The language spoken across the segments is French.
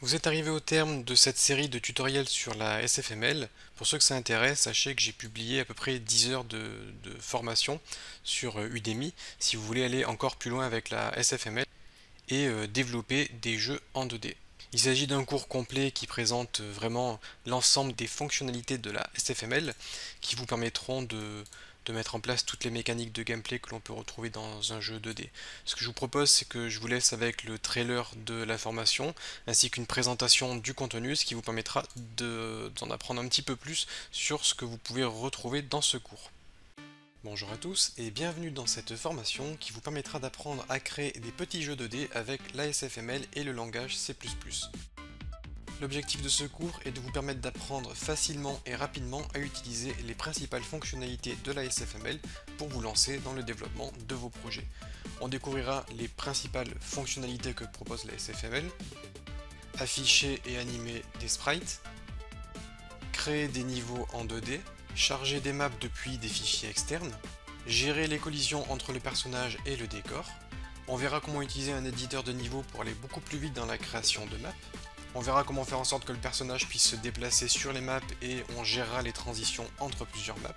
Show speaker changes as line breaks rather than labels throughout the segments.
Vous êtes arrivé au terme de cette série de tutoriels sur la SFML. Pour ceux que ça intéresse, sachez que j'ai publié à peu près 10 heures de formation sur Udemy si vous voulez aller encore plus loin avec la SFML et développer des jeux en 2D. Il s'agit d'un cours complet qui présente vraiment l'ensemble des fonctionnalités de la SFML qui vous permettront de mettre en place toutes les mécaniques de gameplay que l'on peut retrouver dans un jeu 2D. Ce que je vous propose, c'est que je vous laisse avec le trailer de la formation ainsi qu'une présentation du contenu, ce qui vous permettra d'en apprendre un petit peu plus sur ce que vous pouvez retrouver dans ce cours. Bonjour à tous et bienvenue dans cette formation qui vous permettra d'apprendre à créer des petits jeux 2D avec l'ASFML et le langage C++. L'objectif de ce cours est de vous permettre d'apprendre facilement et rapidement à utiliser les principales fonctionnalités de l'ASFML pour vous lancer dans le développement de vos projets. On découvrira les principales fonctionnalités que propose l'ASFML, afficher et animer des sprites, créer des niveaux en 2D, charger des maps depuis des fichiers externes, gérer les collisions entre le personnage et le décor. On verra comment utiliser un éditeur de niveau pour aller beaucoup plus vite dans la création de maps. On verra comment faire en sorte que le personnage puisse se déplacer sur les maps et on gérera les transitions entre plusieurs maps.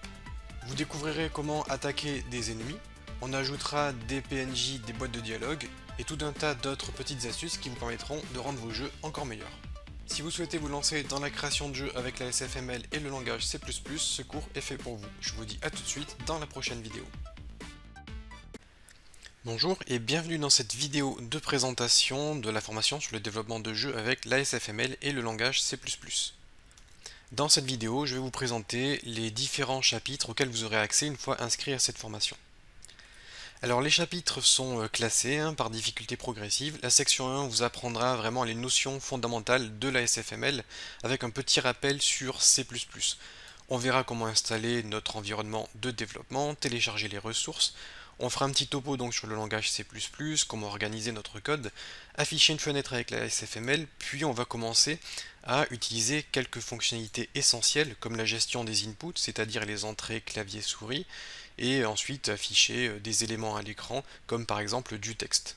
Vous découvrirez comment attaquer des ennemis. On ajoutera des PNJ, des boîtes de dialogue et tout un tas d'autres petites astuces qui vous permettront de rendre vos jeux encore meilleurs. Si vous souhaitez vous lancer dans la création de jeux avec la SFML et le langage C++, ce cours est fait pour vous. Je vous dis à tout de suite dans la prochaine vidéo. Bonjour et bienvenue dans cette vidéo de présentation de la formation sur le développement de jeux avec la SFML et le langage C++. Dans cette vidéo, je vais vous présenter les différents chapitres auxquels vous aurez accès une fois inscrit à cette formation. Alors les chapitres sont classés par difficulté progressive. La section 1 vous apprendra vraiment les notions fondamentales de la SFML avec un petit rappel sur C++. On verra comment installer notre environnement de développement, télécharger les ressources. On fera un petit topo donc sur le langage C++, comment organiser notre code, afficher une fenêtre avec la SFML, puis on va commencer à utiliser quelques fonctionnalités essentielles comme la gestion des inputs, c'est-à-dire les entrées clavier-souris, et ensuite afficher des éléments à l'écran comme par exemple du texte.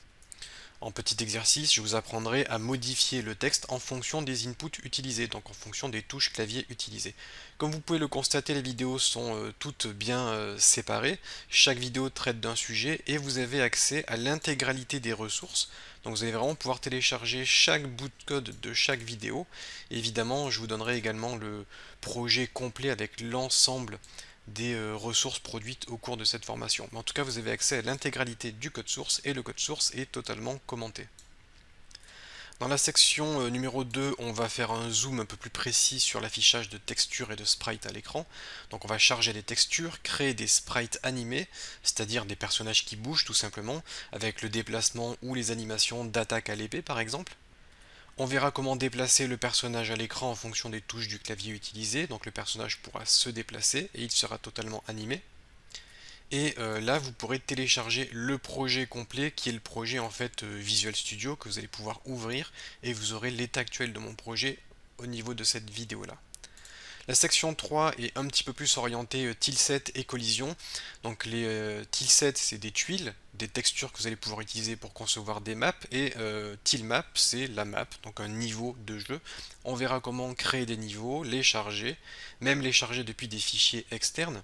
En petit exercice, je vous apprendrai à modifier le texte en fonction des inputs utilisés, donc en fonction des touches clavier utilisées. Comme vous pouvez le constater, les vidéos sont toutes bien séparées. Chaque vidéo traite d'un sujet et vous avez accès à l'intégralité des ressources. Donc vous allez vraiment pouvoir télécharger chaque bout de code de chaque vidéo. Et évidemment, je vous donnerai également le projet complet avec l'ensemble des ressources produites au cours de cette formation. Mais en tout cas, vous avez accès à l'intégralité du code source et le code source est totalement commenté. Dans la section numéro 2, on va faire un zoom un peu plus précis sur l'affichage de textures et de sprites à l'écran. Donc on va charger des textures, créer des sprites animés, c'est-à-dire des personnages qui bougent tout simplement, avec le déplacement ou les animations d'attaque à l'épée par exemple. On verra comment déplacer le personnage à l'écran en fonction des touches du clavier utilisé, donc le personnage pourra se déplacer et il sera totalement animé. Et là, vous pourrez télécharger le projet complet qui est le projet en fait Visual Studio que vous allez pouvoir ouvrir et vous aurez l'état actuel de mon projet au niveau de cette vidéo là. La section 3 est un petit peu plus orientée tilset et collision. Donc les tilsets c'est des tuiles, des textures que vous allez pouvoir utiliser pour concevoir des maps et tilmap c'est la map, donc un niveau de jeu. On verra comment créer des niveaux, les charger, même les charger depuis des fichiers externes.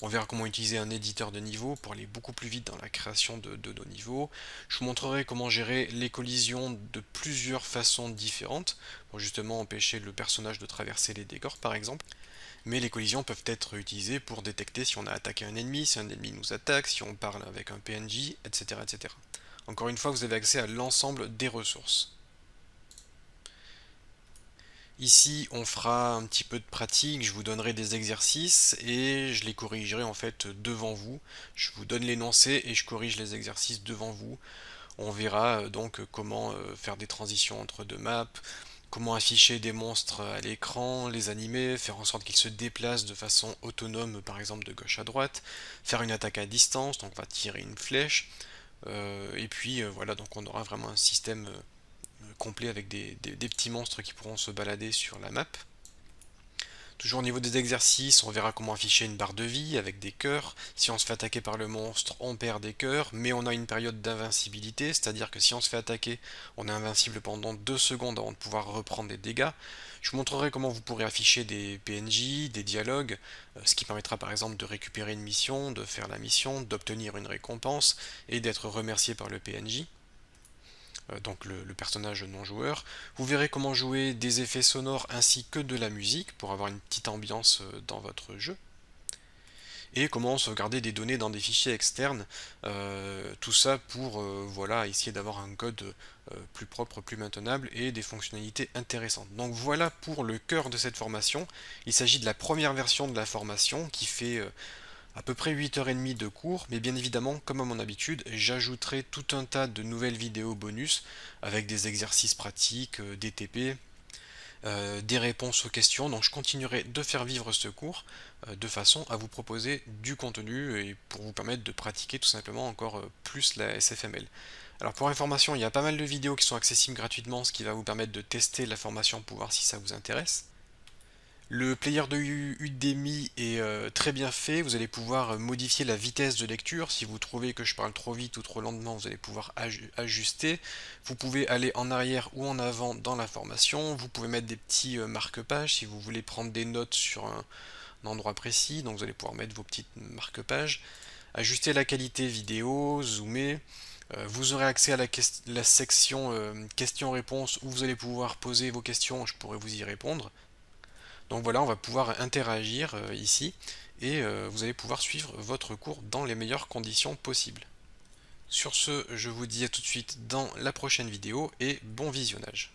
On verra comment utiliser un éditeur de niveau pour aller beaucoup plus vite dans la création de nos niveaux. Je vous montrerai comment gérer les collisions de plusieurs façons différentes pour justement empêcher le personnage de traverser les décors par exemple. Mais les collisions peuvent être utilisées pour détecter si on a attaqué un ennemi, si un ennemi nous attaque, si on parle avec un PNJ, etc. etc. Encore une fois, vous avez accès à l'ensemble des ressources. Ici, on fera un petit peu de pratique, je vous donnerai des exercices et je les corrigerai en fait devant vous. Je vous donne l'énoncé et je corrige les exercices devant vous. On verra donc comment faire des transitions entre deux maps, comment afficher des monstres à l'écran, les animer, faire en sorte qu'ils se déplacent de façon autonome, par exemple de gauche à droite, faire une attaque à distance, donc on va tirer une flèche, et puis voilà, donc on aura vraiment un système complet avec des petits monstres qui pourront se balader sur la map. Toujours au niveau des exercices, on verra comment afficher une barre de vie avec des cœurs. Si on se fait attaquer par le monstre, on perd des cœurs, mais on a une période d'invincibilité, c'est-à-dire que si on se fait attaquer, on est invincible pendant 2 secondes avant de pouvoir reprendre des dégâts. Je vous montrerai comment vous pourrez afficher des PNJ, des dialogues, ce qui permettra par exemple de récupérer une mission, de faire la mission, d'obtenir une récompense et d'être remercié par le PNJ. Donc le personnage non joueur. Vous verrez comment jouer des effets sonores ainsi que de la musique pour avoir une petite ambiance dans votre jeu. Et comment sauvegarder des données dans des fichiers externes. Tout ça pour voilà, essayer d'avoir un code plus propre, plus maintenable et des fonctionnalités intéressantes. Donc voilà pour le cœur de cette formation. Il s'agit de la première version de la formation qui fait à peu près 8h30 de cours, mais bien évidemment, comme à mon habitude, j'ajouterai tout un tas de nouvelles vidéos bonus avec des exercices pratiques, des TP, des réponses aux questions. Donc je continuerai de faire vivre ce cours de façon à vous proposer du contenu et pour vous permettre de pratiquer tout simplement encore plus la SFML. Alors pour information, il y a pas mal de vidéos qui sont accessibles gratuitement, ce qui va vous permettre de tester la formation pour voir si ça vous intéresse. Le player de Udemy est très bien fait, vous allez pouvoir modifier la vitesse de lecture. Si vous trouvez que je parle trop vite ou trop lentement, vous allez pouvoir ajuster. Vous pouvez aller en arrière ou en avant dans la formation. Vous pouvez mettre des petits marque-pages si vous voulez prendre des notes sur un endroit précis. Donc vous allez pouvoir mettre vos petites marque-pages. Ajuster la qualité vidéo, zoomer. Vous aurez accès à la section questions-réponses où vous allez pouvoir poser vos questions, je pourrai vous y répondre. Donc voilà, on va pouvoir interagir ici et vous allez pouvoir suivre votre cours dans les meilleures conditions possibles. Sur ce, je vous dis à tout de suite dans la prochaine vidéo et bon visionnage.